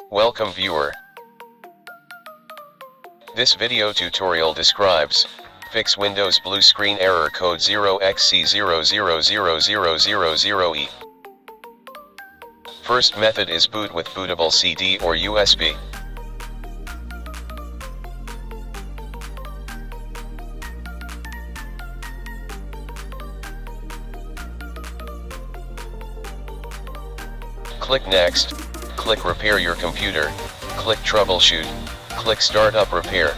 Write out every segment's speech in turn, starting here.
Welcome viewer. This video tutorial describes fix Windows blue screen error code 0xc000000e. First method is boot with bootable CD or USB. Click Next, click Repair your computer, click Troubleshoot, click Start up repair.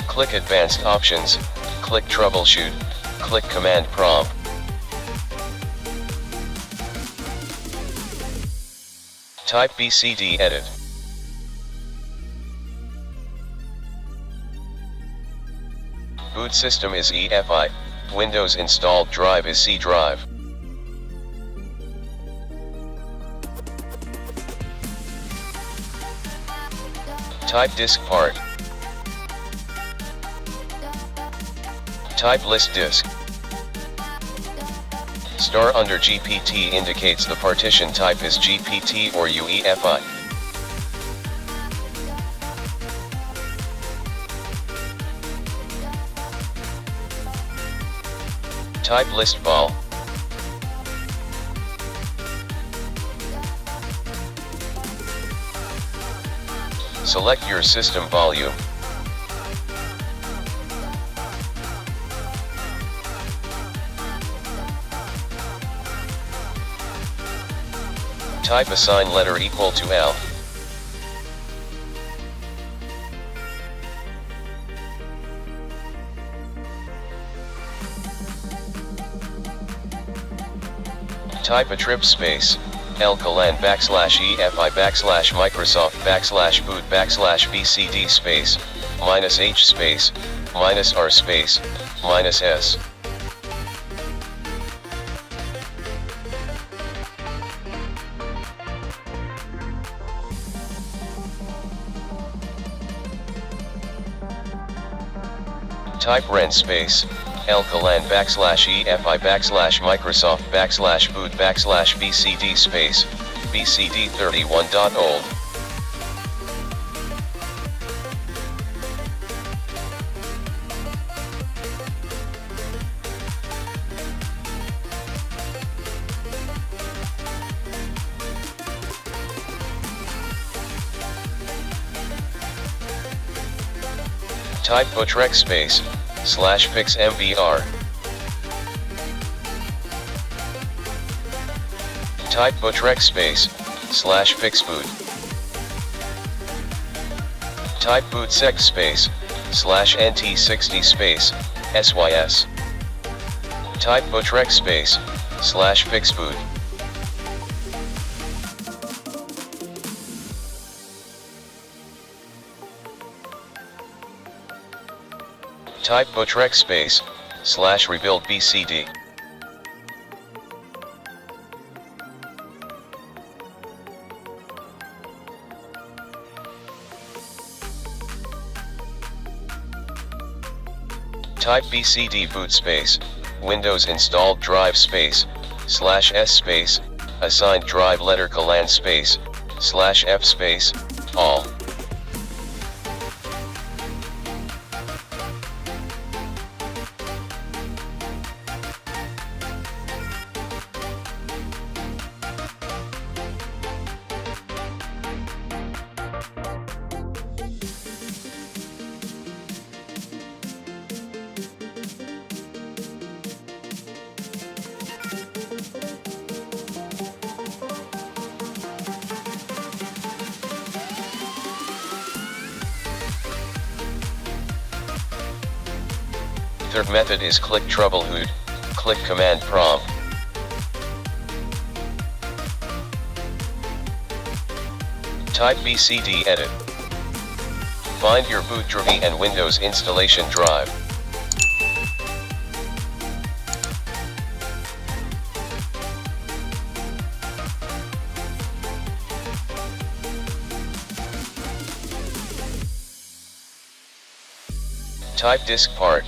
Click Advanced Options, click Troubleshoot, click Command Prompt. Type BCD Edit. Boot system is EFI, Windows installed drive is C drive. Type disk part. Type list disk. Star under GPT indicates the partition type is GPT or UEFI. Type list vol. Select your system volume. Type assign letter equal to L. Type attrib space, lcolan \EFI \Microsoft \boot \BCD space, -H space, -R space, -S. Type ren space, lcolan \EFI \Microsoft \boot \BCD space, bcd31.old. Type bootrec space, /fix mvr. Type bootrec space, /fix boot. Type bootsec space, /nt60 space, sys. Type bootrec space, /fix boot. Type bootrec space, /rebuild BCD. Type BCD boot space, Windows installed drive space, /s space, assigned drive letter colan space, /f space, all. Third method is click troubleshoot, click command prompt. Type BCD edit. Find your boot drive and Windows installation drive. Type disk part.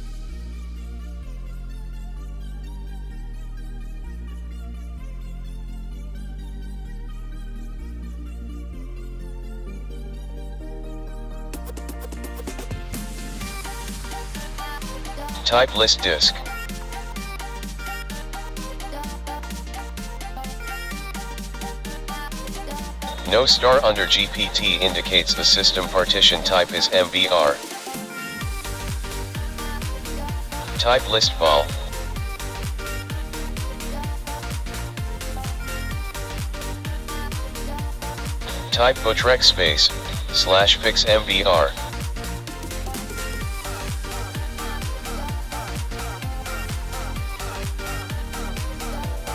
Type list disk. No star under GPT indicates the system partition type is MBR. Type list vol. Type /fix MBR.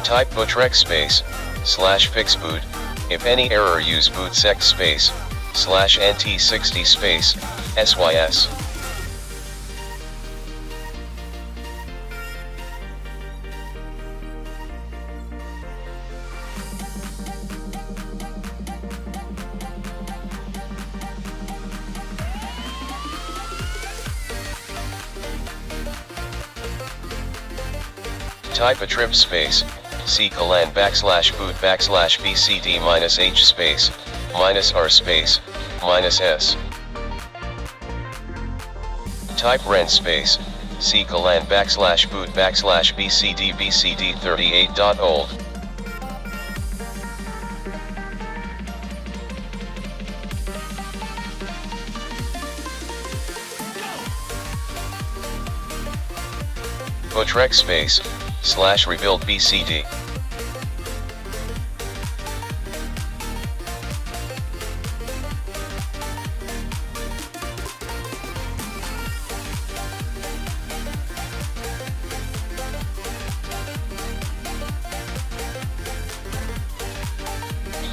Type /fix boot. If any error, use /bootsex /nt60 sys. Type a trip space, /boot /bcd -h space, -r space, -s. Type ren space, /boot /bcd 38.old. /rebuild BCD.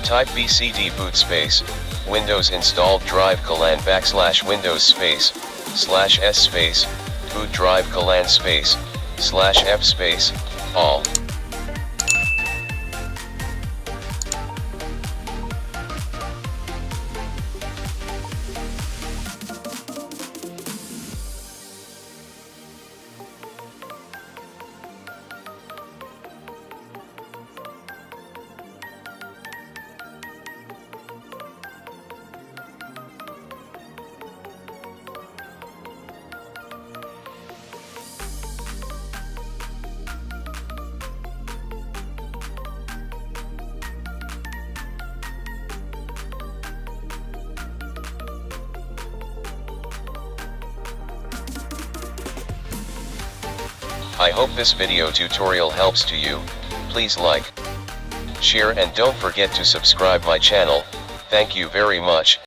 Type BCD boot space, Windows installed drive colan /Windows space, /s space, boot drive colan space, /f space, all. I hope this video tutorial helps to you. Please like, share and don't forget to subscribe my channel. Thank you very much.